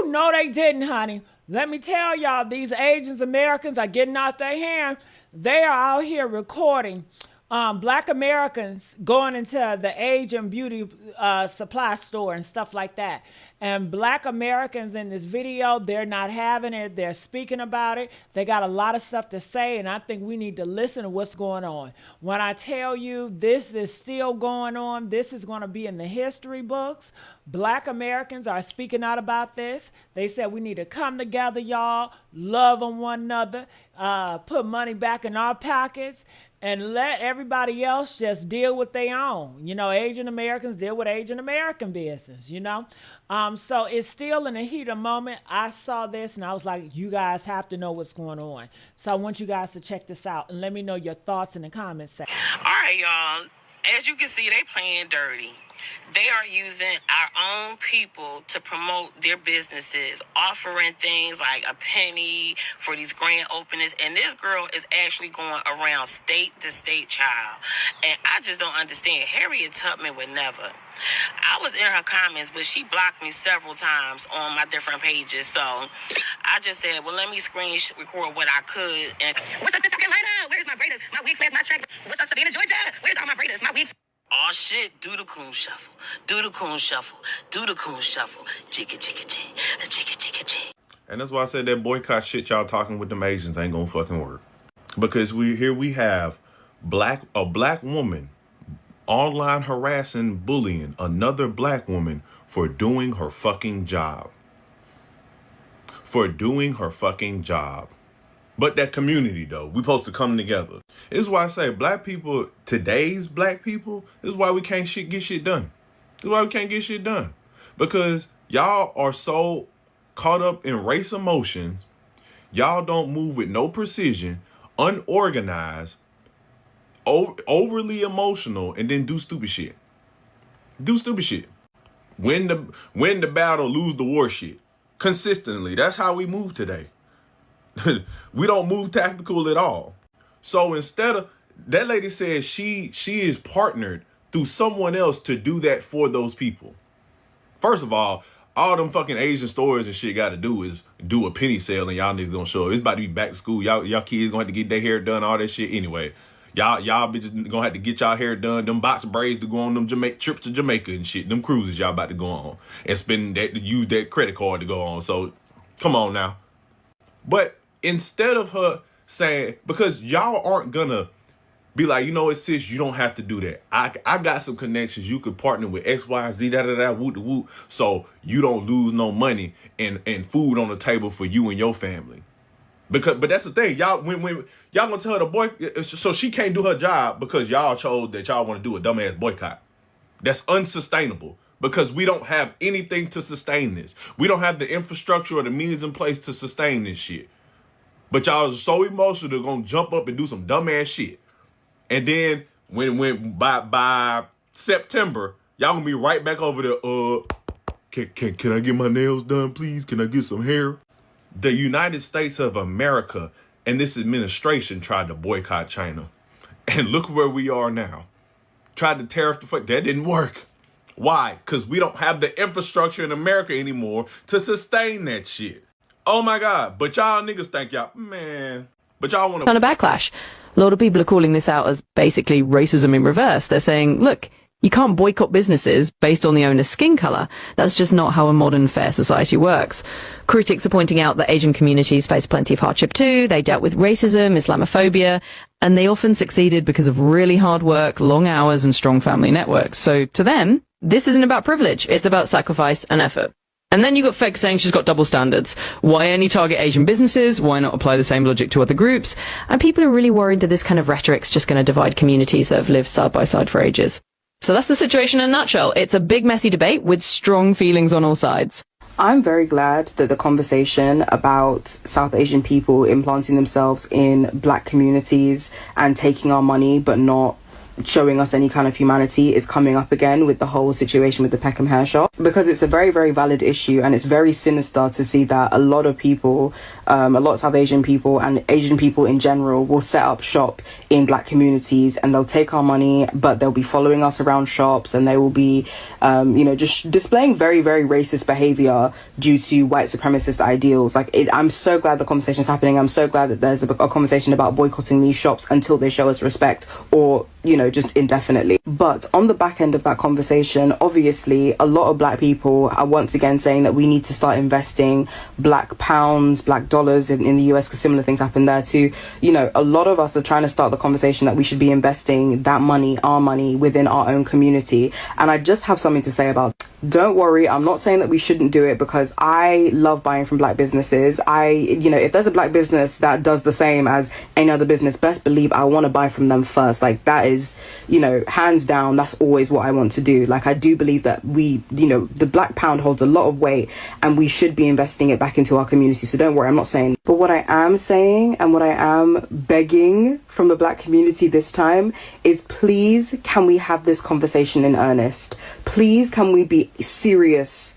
No, they didn't, honey. Let me tell y'all, these Asian Americans are getting out their hand. They are out here recording black Americans going into the Asian beauty supply store and stuff like that. And black Americans in this video, they're not having it. They're speaking about it. They got a lot of stuff to say, and I think we need to listen to what's going on. When I tell you this is still going on, this is going to be in the history books. Black Americans are speaking out about this. They said we need to come together, y'all, love on one another, put money back in our pockets, and let everybody else just deal with their own. You know, Asian Americans deal with Asian American business, you know. So it's still in the heat of moment. I saw this and I was like, you guys have to know what's going on. So I want you guys to check this out and let me know your thoughts in the comments section. All right, y'all. As you can see, they playing dirty. They are using our own people to promote their businesses, offering things like a penny for these grand openings. And this girl is actually going around state to state, child. And I just don't understand. Harriet Tubman would never. I was in her comments, but she blocked me several times on my different pages. So I just said, well, let me screen record what I could. And what's up, South Carolina? Where's my braids? My wig flags, my track. What's up, Savannah, Georgia? Where's all my braids? My wig. Oh shit, do the coon shuffle. Do the coon shuffle. Do the coon shuffle. Jigga jigga jig. Jigga jigga jig. And that's why I said that boycott shit y'all talking with them Asians ain't gonna fucking work. Because we have a black woman online harassing, bullying another black woman for doing her fucking job. For doing her fucking job. But that community, though, we supposed to come together. This is why I say black people, today's black people, this is why we can't get shit done. This is why we can't get shit done. Because y'all are so caught up in race emotions. Y'all don't move with no precision, unorganized, overly emotional, and then do stupid shit. Do stupid shit. Win the battle, lose the war shit. Consistently. That's how we move today. We don't move tactical at all. So instead of, that lady said she is partnered through someone else to do that for those people. First of all them fucking Asian stores and shit got to do is do a penny sale and y'all niggas gonna show up. It's about to be back to school. Y'all kids gonna have to get their hair done, all that shit anyway. Y'all bitches gonna have to get y'all hair done. Them box braids to go on them trips to Jamaica and shit. Them cruises y'all about to go on and spend that, use that credit card to go on. So come on now. But instead of her saying, because y'all aren't gonna be like, you know what, sis, you don't have to do that. I got some connections. You could partner with X, Y, Z, woot, so you don't lose no money and food on the table for you and your family. But that's the thing, y'all, when y'all gonna tell her to boycott, so she can't do her job because y'all chose that y'all want to do a dumbass boycott. That's unsustainable. Because we don't have anything to sustain this. We don't have the infrastructure or the means in place to sustain this shit. But y'all are so emotional, they're gonna jump up and do some dumbass shit. And then when by September, y'all gonna be right back over there. Can I get my nails done, please? Can I get some hair? The United States of America and this administration tried to boycott China. And look where we are now. Tried to tariff the fuck. That didn't work. Why? Because we don't have the infrastructure in America anymore to sustain that shit. Oh my God. But y'all niggas think y'all, man. But y'all want to... On a backlash. A lot of people are calling this out as basically racism in reverse. They're saying, look, you can't boycott businesses based on the owner's skin color. That's just not how a modern, fair society works. Critics are pointing out that Asian communities face plenty of hardship too. They dealt with racism, Islamophobia, and they often succeeded because of really hard work, long hours, and strong family networks. So to them, this isn't about privilege. It's about sacrifice and effort. And then you got Feg saying she's got double standards. Why only target Asian businesses? Why not apply the same logic to other groups? And people are really worried that this kind of rhetoric's just going to divide communities that have lived side by side for ages. So that's the situation in a nutshell. It's a big, messy debate with strong feelings on all sides. I'm very glad that the conversation about South Asian people implanting themselves in black communities and taking our money but not showing us any kind of humanity is coming up again with the whole situation with the Peckham hair shop, because it's a very, very valid issue, and it's very sinister to see that a lot of people, a lot of South Asian people and Asian people in general will set up shop in black communities, and they'll take our money, but they'll be following us around shops, and they will be, just displaying very, very racist behavior due to white supremacist ideals. I'm so glad the conversation is happening. I'm so glad that there's a conversation about boycotting these shops until they show us respect, or just indefinitely. But on the back end of that conversation, obviously a lot of black people are once again saying that we need to start investing black pounds, black dollars in the US, because similar things happen there too. A lot of us are trying to start the conversation that we should be investing that money, our money, within our own community. And I just have something to say about it. Don't worry, I'm not saying that we shouldn't do it, because I love buying from black businesses. If there's a black business that does the same as any other business, best believe I want to buy from them first. That is, hands down, that's always what I want to do. I do believe that the black pound holds a lot of weight, and we should be investing it back into our community. So don't worry, I'm not saying. But what I am saying, and what I am begging from the black community this time, is please, can we have this conversation in earnest? Please, can we be serious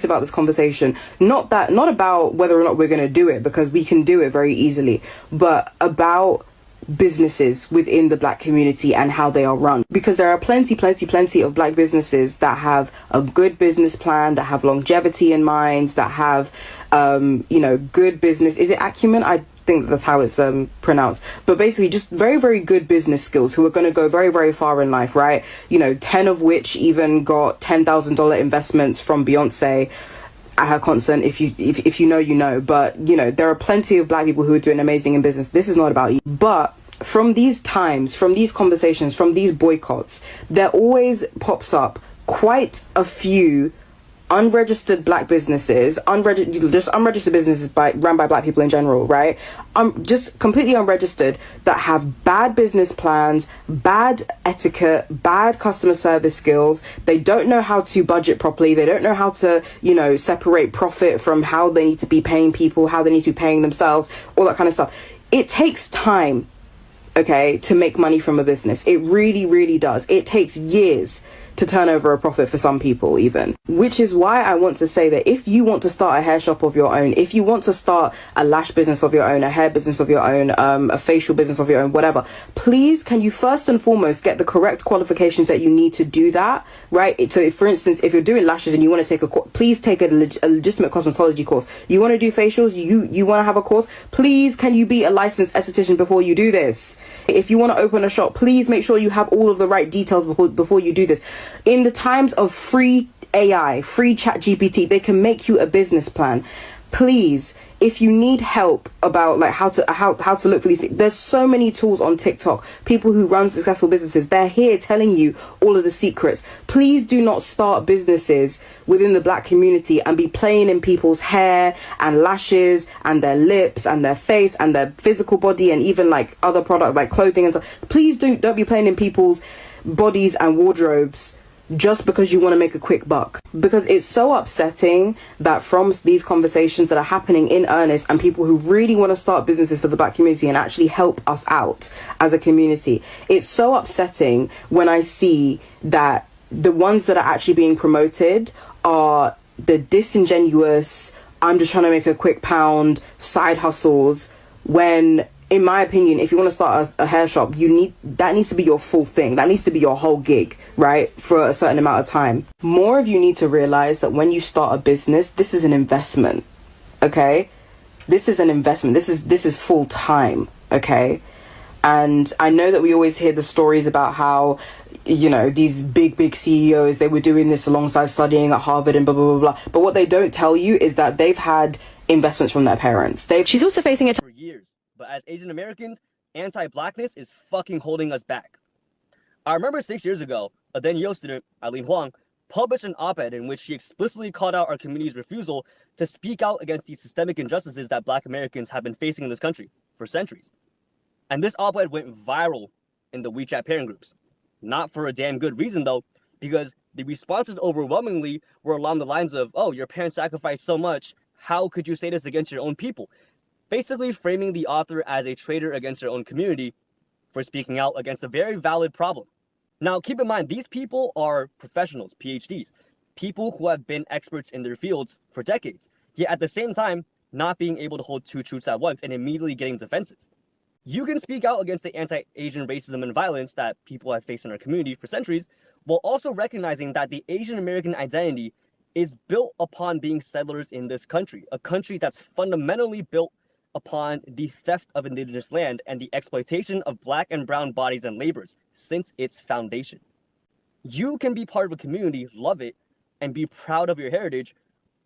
about this conversation? Not about whether or not we're going to do it, because we can do it very easily, but about businesses within the black community and how they are run, because there are plenty of black businesses that have a good business plan, that have longevity in mind, that have good business, is it acumen? I think that's how it's pronounced, but basically just very, very good business skills, who are going to go very, very far in life, right? 10 of which even got $10,000 investments from Beyonce at her concert. If you know, but there are plenty of black people who are doing amazing in business. This is not about you. But from these times, from these conversations, from these boycotts, there always pops up quite a few unregistered black businesses, unregistered businesses run by black people in general, right? Just completely unregistered, that have bad business plans, bad etiquette, bad customer service skills. They don't know how to budget properly. They don't know how to, separate profit from how they need to be paying people, how they need to be paying themselves, all that kind of stuff. It takes time, okay, to make money from a business. It really, really does. It takes years to turn over a profit for some people even. Which is why I want to say that if you want to start a hair shop of your own, if you want to start a lash business of your own, a hair business of your own, a facial business of your own, whatever, please can you first and foremost get the correct qualifications that you need to do that, right? So if, for instance, if you're doing lashes and you want to take please take a legitimate cosmetology course. You want to do facials, you want to have a course, please can you be a licensed esthetician before you do this? If you want to open a shop, please make sure you have all of the right details before you do this. In the times of free AI, free chat GPT, they can make you a business plan. Please, if you need help about how to look for these things, there's so many tools on TikTok. People who run successful businesses, they're here telling you all of the secrets. Please do not start businesses within the black community and be playing in people's hair and lashes and their lips and their face and their physical body, and even other product like clothing and stuff. Please don't be playing in people's bodies and wardrobes just because you want to make a quick buck. Because it's so upsetting that from these conversations that are happening in earnest, and people who really want to start businesses for the black community and actually help us out as a community, it's so upsetting when I see that the ones that are actually being promoted are the disingenuous, I'm just trying to make a quick pound side hustles, when in my opinion, if you want to start a hair shop, that needs to be your full thing. That needs to be your whole gig, right? For a certain amount of time. More of you need to realize that when you start a business, this is an investment, okay? This is an investment. This is full time, okay? And I know that we always hear the stories about how, these big CEOs, they were doing this alongside studying at Harvard and blah, blah, blah, blah. But what they don't tell you is that they've had investments from their parents. She's also facing a for years. But as Asian Americans, anti-blackness is fucking holding us back. I remember 6 years ago, a then Yale student, Eileen Huang, published an op-ed in which she explicitly called out our community's refusal to speak out against the systemic injustices that black Americans have been facing in this country for centuries. And this op-ed went viral in the WeChat parent groups. Not for a damn good reason though, because the responses overwhelmingly were along the lines of, oh, your parents sacrificed so much, how could you say this against your own people? Basically framing the author as a traitor against their own community, for speaking out against a very valid problem. Now, keep in mind, these people are professionals, PhDs, people who have been experts in their fields for decades, yet at the same time, not being able to hold two truths at once and immediately getting defensive. You can speak out against the anti-Asian racism and violence that people have faced in our community for centuries, while also recognizing that the Asian American identity is built upon being settlers in this country, a country that's fundamentally built upon the theft of indigenous land and the exploitation of black and brown bodies and labors since its foundation. You can be part of a community, love it, and be proud of your heritage,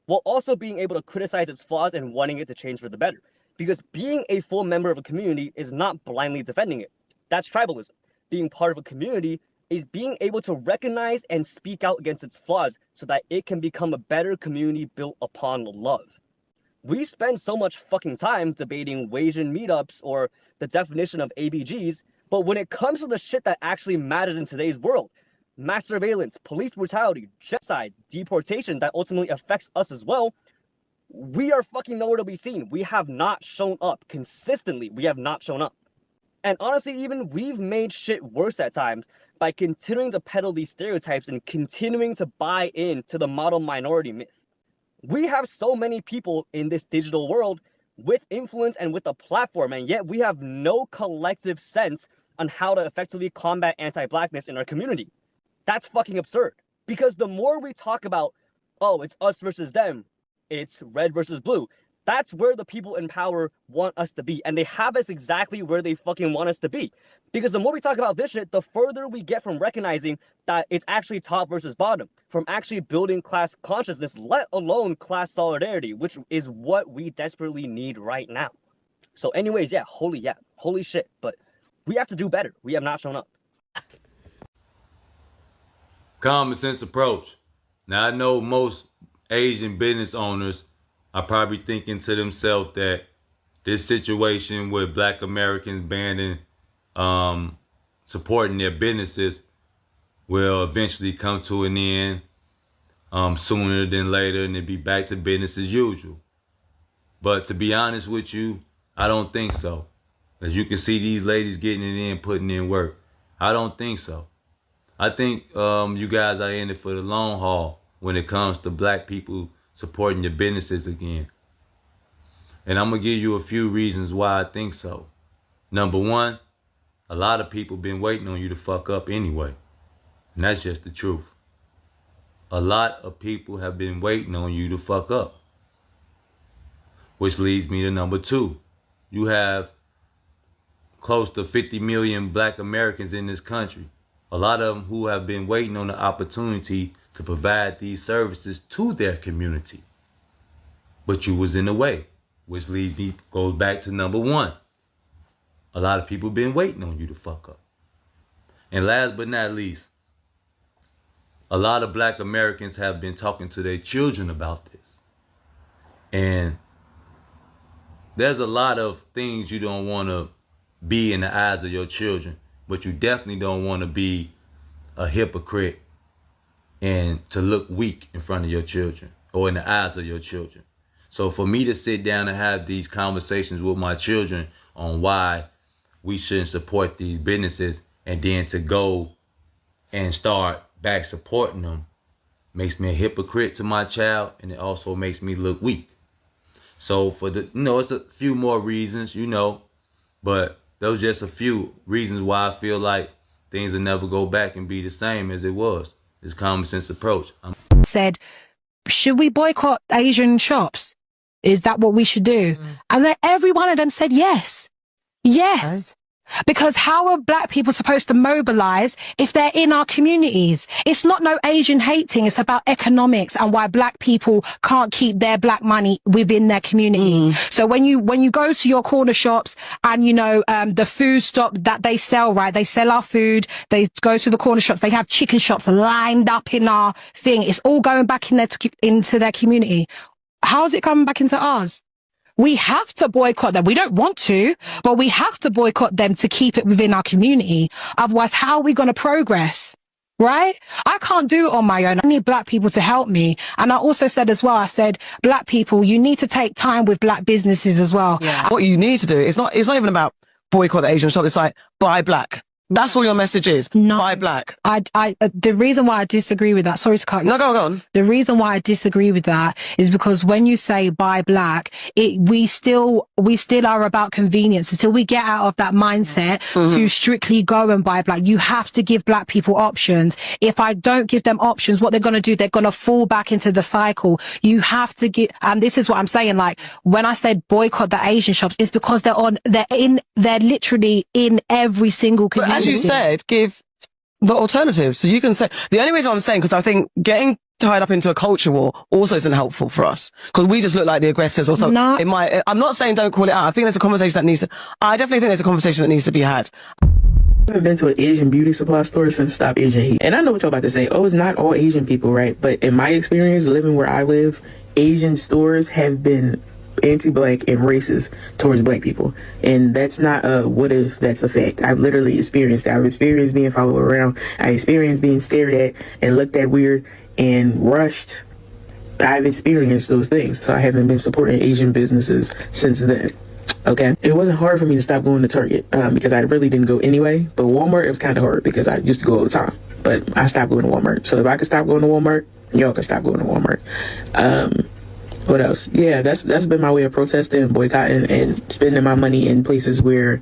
while also being able to criticize its flaws and wanting it to change for the better. Because being a full member of a community is not blindly defending it. That's tribalism. Being part of a community is being able to recognize and speak out against its flaws so that it can become a better community built upon love. We spend so much fucking time debating Asian meetups or the definition of ABGs, but when it comes to the shit that actually matters in today's world, mass surveillance, police brutality, genocide, deportation that ultimately affects us as well, we are fucking nowhere to be seen. We have not shown up. Consistently, we have not shown up. And honestly, even we've made shit worse at times by continuing to peddle these stereotypes and continuing to buy into the model minority myth. We have so many people in this digital world with influence and with a platform, and yet we have no collective sense on how to effectively combat anti-blackness in our community. That's fucking absurd. Because the more we talk about, oh, it's us versus them, it's red versus blue, that's where the people in power want us to be. And they have us exactly where they fucking want us to be. Because the more we talk about this shit, the further we get from recognizing that it's actually top versus bottom, from actually building class consciousness, let alone class solidarity, which is what we desperately need right now. So anyways, yeah, holy shit. But we have to do better. We have not shown up. Common sense approach. Now, I know most Asian business owners are probably thinking to themselves that this situation with Black Americans banning supporting their businesses will eventually come to an end sooner than later, and it'll be back to business as usual. But to be honest with you, I don't think so. As you can see, these ladies getting it in, putting in work. I don't think so. I think you guys are in it for the long haul when it comes to Black people supporting your businesses again. And I'm going to give you a few reasons why I think so. Number one, a lot of people been waiting on you to fuck up anyway. And that's just the truth. A lot of people have been waiting on you to fuck up. Which leads me to number two. You have close to 50 million Black Americans in this country. A lot of them who have been waiting on the opportunity to provide these services to their community. But you was in the way, which goes back to number one. A lot of people been waiting on you to fuck up. And last but not least, a lot of Black Americans have been talking to their children about this. And there's a lot of things you don't want to be in the eyes of your children, but you definitely don't want to be a hypocrite and to look weak in front of your children or in the eyes of your children. So for me to sit down and have these conversations with my children on why we shouldn't support these businesses and then to go and start back supporting them makes me a hypocrite to my child, and it also makes me look weak. So for the, it's a few more reasons, but those are just a few reasons why I feel like things will never go back and be the same as it was. It's common sense approach. Said, should we boycott Asian shops? Is that what we should do? And then every one of them said yes. Yes. Because how are Black people supposed to mobilize if they're in our communities? It's not no Asian hating. It's about economics and why Black people can't keep their Black money within their community. So when you go to your corner shops and, the food stock that they sell, right? They sell our food. They go to the corner shops. They have chicken shops lined up in our thing. It's all going back into their community. How is it coming back into ours? We have to boycott them. We don't want to, but we have to boycott them to keep it within our community. Otherwise, how are we going to progress? Right? I can't do it on my own. I need Black people to help me. And I also said as well, I said, Black people, you need to take time with Black businesses as well. Yeah. What you need to do, it's not even about boycott the Asian shop. It's like, buy black. That's all your message is. No. Buy black. The reason why I disagree with that, sorry to cut you. No, go on. The reason why I disagree with that is because when you say buy black, we still are about convenience until we get out of that mindset to strictly go and buy black. You have to give black people options. If I don't give them options, what they're going to do, they're going to fall back into the cycle. You have to get, and this is what I'm saying, like when I said boycott the Asian shops, it's because they're literally in every single community. But as you said, give the alternative. So you can say, the only reason I'm saying, because I think getting tied up into a culture war also isn't helpful for us, because we just look like the aggressors or something. No. I'm not saying don't call it out. I think there's a conversation that I definitely think there's a conversation that needs to be had. I haven't been to an Asian beauty supply store since Stop Asian Hate. And I know what y'all about to say. Oh, it's not all Asian people, right? But in my experience, living where I live, Asian stores have been anti-black and racist towards black people. And that's not a what if, that's a fact. I've literally experienced that. I've experienced being followed around. I experienced being stared at and looked at weird and rushed. I've experienced those things. So I haven't been supporting Asian businesses since then. Okay. It wasn't hard for me to stop going to Target because I really didn't go anyway. But Walmart, it was kind of hard because I used to go all the time. But I stopped going to Walmart. So if I could stop going to Walmart, y'all can stop going to Walmart. What else? Yeah, that's been my way of protesting, boycotting, and spending my money in places where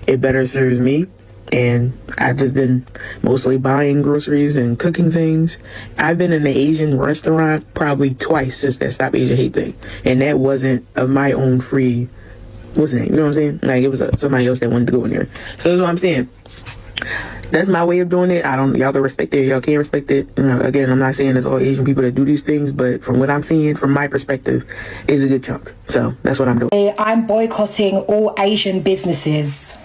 it better serves me. And I've just been mostly buying groceries and cooking things. I've been in an Asian restaurant probably twice since that Stop Asian Hate thing. And that wasn't of my own free, what's the name? You know what I'm saying? Like, it was somebody else that wanted to go in there. So that's what I'm saying. That's my way of doing it. Y'all can respect it. Y'all can't respect it. Again, I'm not saying it's all Asian people that do these things, but from what I'm seeing, from my perspective, it's a good chunk. So that's what I'm doing. I'm boycotting all Asian businesses.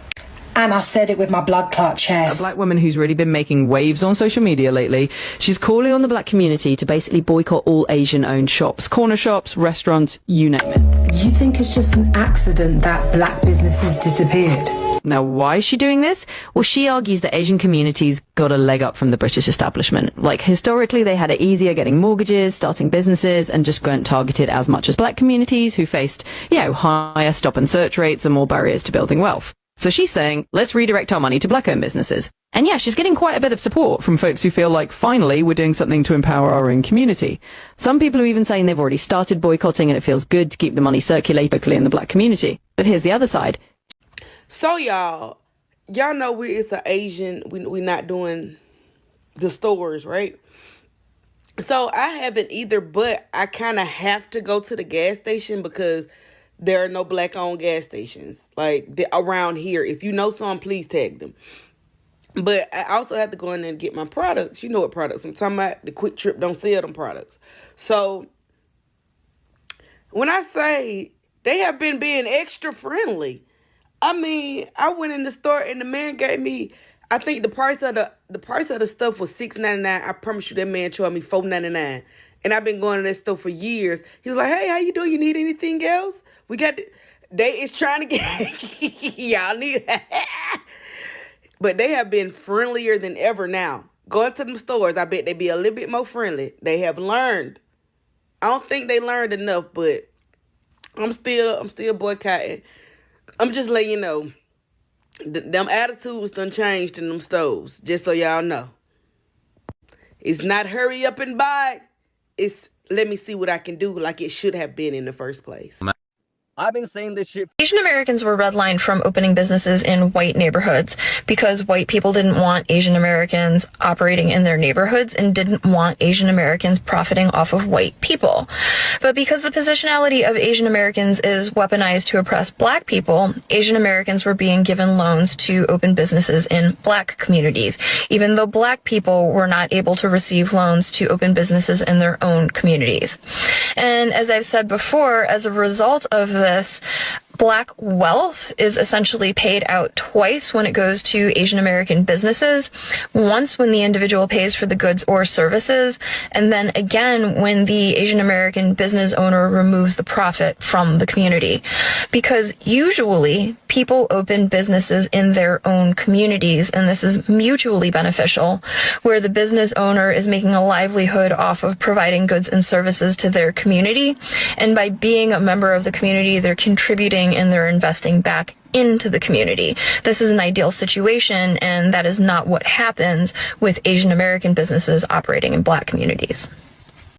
And I said it with my blood clot chest. A black woman who's really been making waves on social media lately. She's calling on the black community to basically boycott all Asian-owned shops, corner shops, restaurants, you name it. You think it's just an accident that black businesses disappeared? Now, why is she doing this? Well, she argues that Asian communities got a leg up from the British establishment. Like, historically, they had it easier getting mortgages, starting businesses, and just weren't targeted as much as black communities who faced, higher stop and search rates and more barriers to building wealth. So she's saying, let's redirect our money to black-owned businesses. And yeah, she's getting quite a bit of support from folks who feel like, finally, we're doing something to empower our own community. Some people are even saying they've already started boycotting and it feels good to keep the money circulating locally in the black community. But here's the other side. So y'all know it's an Asian, we not doing the stores, right? So I haven't either, but I kind of have to go to the gas station because there are no black-owned gas stations like around here. If you know some, please tag them. But I also have to go in there and get my products. You know what products I'm talking about. The Quick Trip don't sell them products. So when I say they have been being extra friendly, I mean, I went in the store and the man gave me, I think the price of the stuff was $6.99. I promise you that man charged me $4.99. And I've been going to that store for years. He was like, hey, how you doing? You need anything else? We got they is trying to get y'all need but they have been friendlier than ever now. Going to them stores, I bet they be a little bit more friendly. They have learned. I don't think they learned enough, but I'm still boycotting. I'm just letting you know, them attitudes done changed in them stores, just so y'all know. It's not hurry up and buy. It's let me see what I can do like it should have been in the first place. I've been saying this shit. Asian Americans were redlined from opening businesses in white neighborhoods because white people didn't want Asian Americans operating in their neighborhoods and didn't want Asian Americans profiting off of white people. But because the positionality of Asian Americans is weaponized to oppress black people, Asian Americans were being given loans to open businesses in black communities, even though black people were not able to receive loans to open businesses in their own communities. And as I've said before, as a result of this, black wealth is essentially paid out twice when it goes to Asian American businesses. Once when the individual pays for the goods or services, and then again when the Asian American business owner removes the profit from the community. Because usually people open businesses in their own communities, and this is mutually beneficial, where the business owner is making a livelihood off of providing goods and services to their community. And by being a member of the community, they're contributing and they're investing back into the community. This is an ideal situation, and that is not what happens with Asian American businesses operating in Black communities.